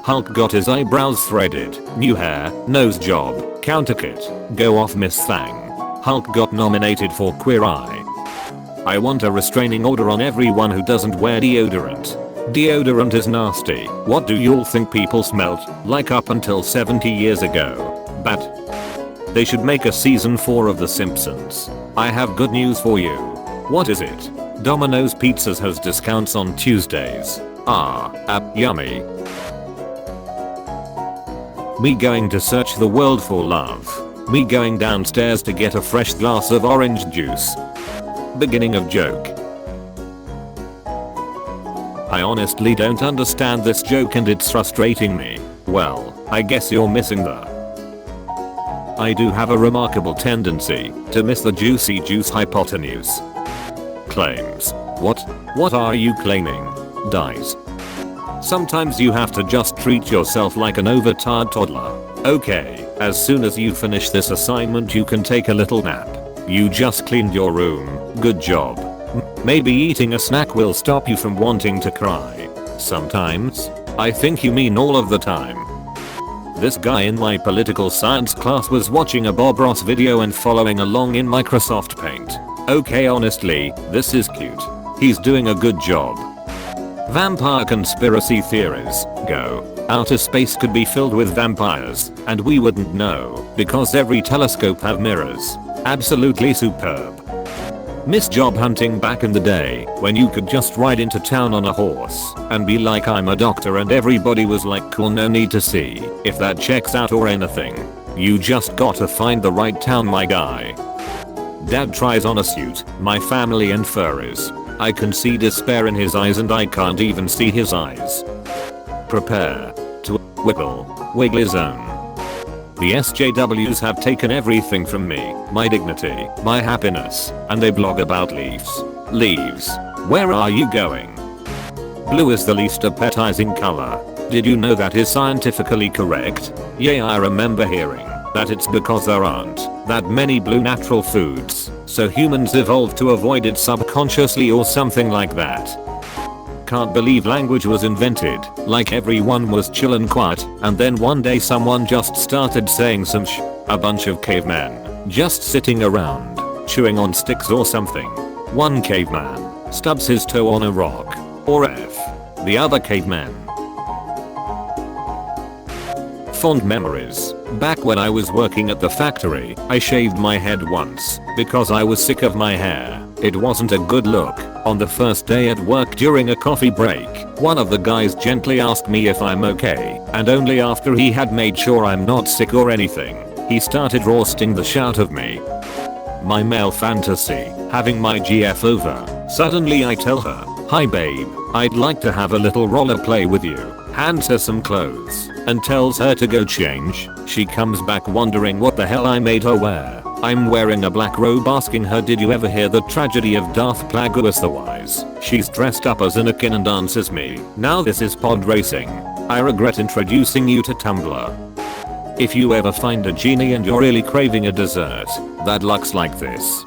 Hulk got his eyebrows threaded. New hair, nose job, counterkit. Go off Miss Thang. Hulk got nominated for Queer Eye. I want a restraining order on everyone who doesn't wear deodorant. Deodorant is nasty. What do y'all think people smelled like up until 70 years ago? Bad. They should make a season 4 of The Simpsons. I have good news for you. What is it? Domino's Pizzas has discounts on Tuesdays. Yummy. Me going to search the world for love. Me going downstairs to get a fresh glass of orange juice. Beginning of joke. I honestly don't understand this joke and it's frustrating me. Well, I guess you're missing the... I do have a remarkable tendency to miss the juicy juice hypotenuse. Claims. What are you claiming? Dies. Sometimes you have to just treat yourself like an overtired toddler. Okay, as soon as you finish this assignment you can take a little nap. You just cleaned your room. Good job. Maybe eating a snack will stop you from wanting to cry. Sometimes? I think you mean all of the time. This guy in my political science class was watching a Bob Ross video and following along in Microsoft Paint. Okay, honestly, this is cute. He's doing a good job. Vampire conspiracy theories. Go. Outer space could be filled with vampires, and we wouldn't know, because every telescope have mirrors. Absolutely superb. Miss job hunting back in the day, when you could just ride into town on a horse, and be like I'm a doctor and everybody was like cool, no need to see if that checks out or anything. You just gotta find the right town, my guy. Dad tries on a suit, my family and furries. I can see despair in his eyes and I can't even see his eyes. Prepare to wiggle his own. The SJWs have taken everything from me, my dignity, my happiness, and they blog about leaves. Leaves. Where are you going? Blue is the least appetizing color. Did you know that is scientifically correct? Yeah, I remember hearing that it's because there aren't that many blue natural foods, so humans evolved to avoid it subconsciously or something like that. Can't believe language was invented, like everyone was chill and quiet, and then one day someone just started saying some a bunch of cavemen, just sitting around, chewing on sticks or something. One caveman stubs his toe on a rock, or F. The other caveman. Fond memories. Back when I was working at the factory, I shaved my head once, because I was sick of my hair. It wasn't a good look. On the first day at work during a coffee break, one of the guys gently asked me if I'm okay, and only after he had made sure I'm not sick or anything, he started roasting the shit out of me. My male fantasy, having my GF over. Suddenly I tell her, "Hi babe, I'd like to have a little roller play with you." Hands her some clothes, and tells her to go change. She comes back wondering what the hell I made her wear. I'm wearing a black robe, asking her, "Did you ever hear the tragedy of Darth Plagueis the Wise?" She's dressed up as Anakin and answers me, "Now this is pod racing. I regret introducing you to Tumblr." If you ever find a genie and you're really craving a dessert that looks like this,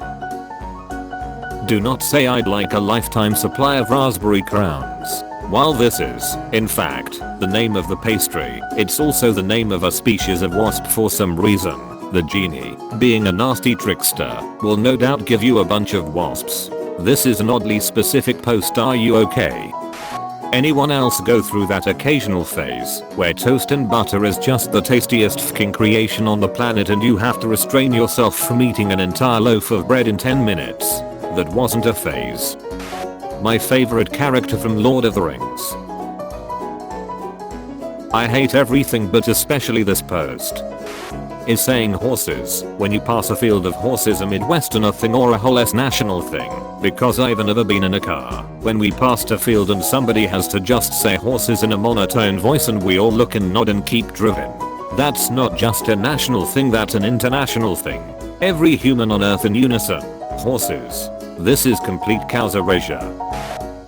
do not say "I'd like a lifetime supply of raspberry crowns." While this is, in fact, the name of the pastry, it's also the name of a species of wasp for some reason. The genie, being a nasty trickster, will no doubt give you a bunch of wasps. This is an oddly specific post. Are you okay? Anyone else go through that occasional phase where toast and butter is just the tastiest fucking creation on the planet and you have to restrain yourself from eating an entire loaf of bread in 10 minutes? That wasn't a phase. My favorite character from Lord of the Rings. I hate everything but especially this post. Is saying horses when you pass a field of horses a Midwesterner thing or a whole S national thing? Because I've never been in a car when we passed a field and somebody has to just say horses in a monotone voice and we all look and nod and keep driving. That's not just a national thing, that's an international thing. Every human on earth in unison. Horses. This is complete cows erasure.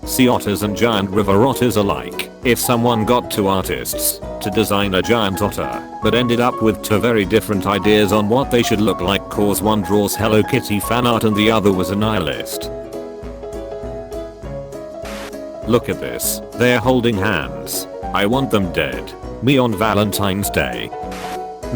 Sea otters and giant river otters alike. If someone got two artists to design a giant otter, but ended up with two very different ideas on what they should look like cause one draws Hello Kitty fan art and the other was a nihilist. Look at this, they're holding hands. I want them dead. Me on Valentine's Day.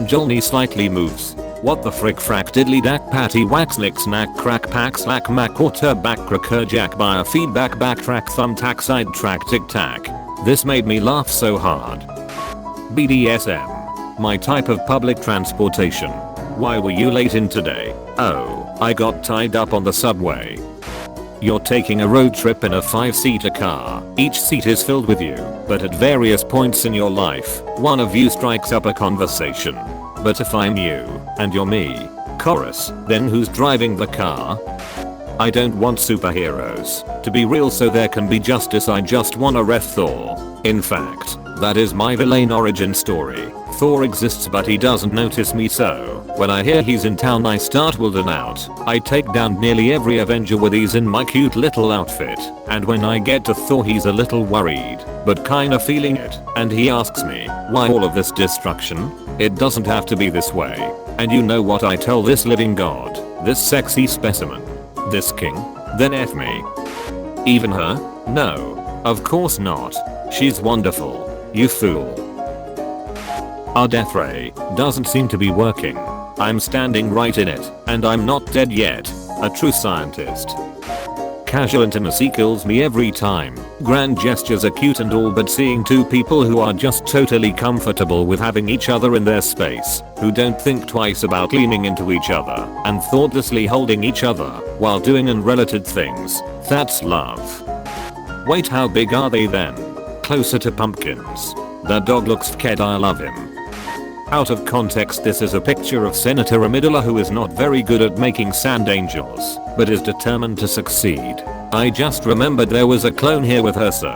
Jolny slightly moves. What the frick frack diddly dack patty wax nick snack crack pack slack mac quarter back cracker jack by a feedback backtrack thumbtack sidetrack tic tac. This made me laugh so hard. BDSM. My type of public transportation. Why were you late in today? Oh, I got tied up on the subway. You're taking a road trip in a 5-seater car. Each seat is filled with you, but at various points in your life, one of you strikes up a conversation. But if I'm you, and you're me, chorus, then who's driving the car? I don't want superheroes to be real so there can be justice. I just wanna ref Thor. In fact, that is my villain origin story. Thor exists but he doesn't notice me, so when I hear he's in town I start wilding out. I take down nearly every Avenger with ease in my cute little outfit, and when I get to Thor he's a little worried, but kinda feeling it, and he asks me, why all of this destruction? It doesn't have to be this way. And you know what I tell this living god, this sexy specimen, this king? Then F me. Even her? No. Of course not. She's wonderful. You fool. Our death ray doesn't seem to be working. I'm standing right in it, and I'm not dead yet. A true scientist. Casual intimacy kills me every time. Grand gestures are cute and all, but seeing two people who are just totally comfortable with having each other in their space, who don't think twice about leaning into each other and thoughtlessly holding each other while doing unrelated things, that's love. Wait, how big are they then? Closer to pumpkins. That dog looks scared. I love him. Out of context, this is a picture of Senator Amidala, who is not very good at making sand angels, but is determined to succeed. I just remembered there was a clone here with her, so.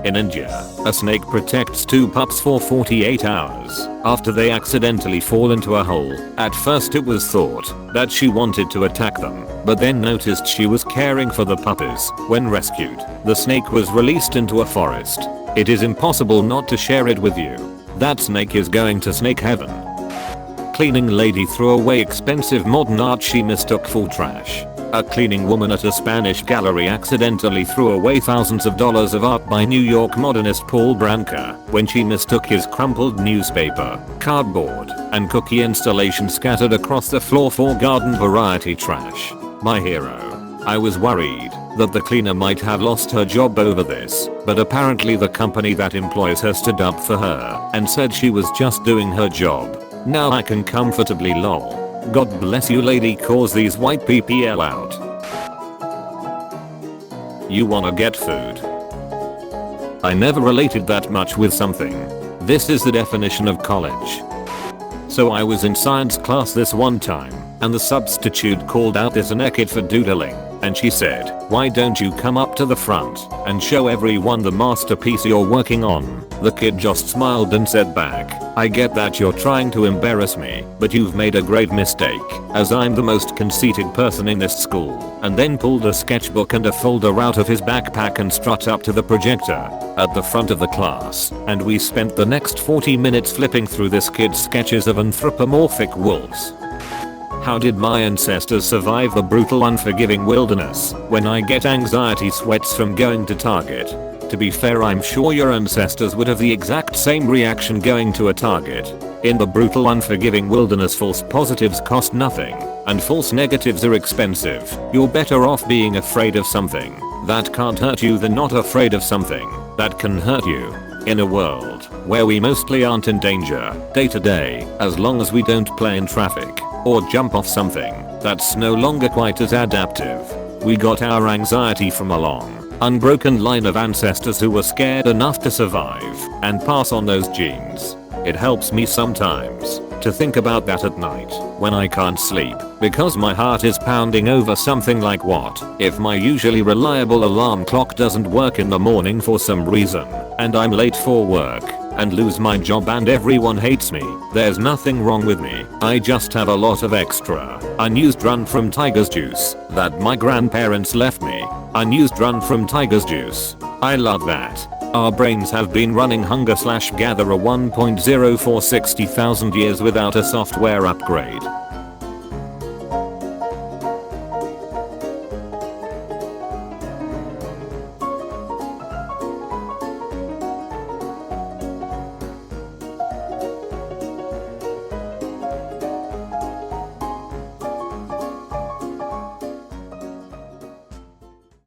In India, a snake protects two pups for 48 hours after they accidentally fall into a hole. At first it was thought that she wanted to attack them, but then noticed she was caring for the puppies. When rescued, the snake was released into a forest. It is impossible not to share it with you. That snake is going to snake heaven. Cleaning lady threw away expensive modern art she mistook for trash. A cleaning woman at a Spanish gallery accidentally threw away thousands of dollars of art by New York modernist Paul Branca when she mistook his crumpled newspaper, cardboard, and cookie installation scattered across the floor for garden variety trash. My hero. I was worried that the cleaner might have lost her job over this, but apparently the company that employs her stood up for her and said she was just doing her job. Now I can comfortably lol. God bless you lady, cause these white PPL out. You wanna get food? I never related that much with something. This is the definition of college. So I was in science class this one time, and the substitute called out this naked for doodling, and she said, why don't you come up to the front and show everyone the masterpiece you're working on? The kid just smiled and said back, I get that you're trying to embarrass me, but you've made a great mistake, as I'm the most conceited person in this school, and then pulled a sketchbook and a folder out of his backpack and strut up to the projector at the front of the class, and we spent the next 40 minutes flipping through this kid's sketches of anthropomorphic wolves. How did my ancestors survive the brutal, unforgiving wilderness? When I get anxiety sweats from going to Target. To be fair, I'm sure your ancestors would have the exact same reaction going to a Target. In the brutal, unforgiving wilderness, false positives cost nothing, and false negatives are expensive. You're better off being afraid of something that can't hurt you than not afraid of something that can hurt you. In a world where we mostly aren't in danger day to day, as long as we don't play in traffic or jump off something that's no longer quite as adaptive. We got our anxiety from a long, unbroken line of ancestors who were scared enough to survive and pass on those genes. It helps me sometimes to think about that at night when I can't sleep, because my heart is pounding over something like, what if my usually reliable alarm clock doesn't work in the morning for some reason, and I'm late for work and lose my job and everyone hates me? There's nothing wrong with me. I just have a lot of extra unused run from Tiger's juice that my grandparents left me. Unused run from Tiger's juice. I love that. Our brains have been running hunger/gatherer 1.0 for 60,000 years without a software upgrade.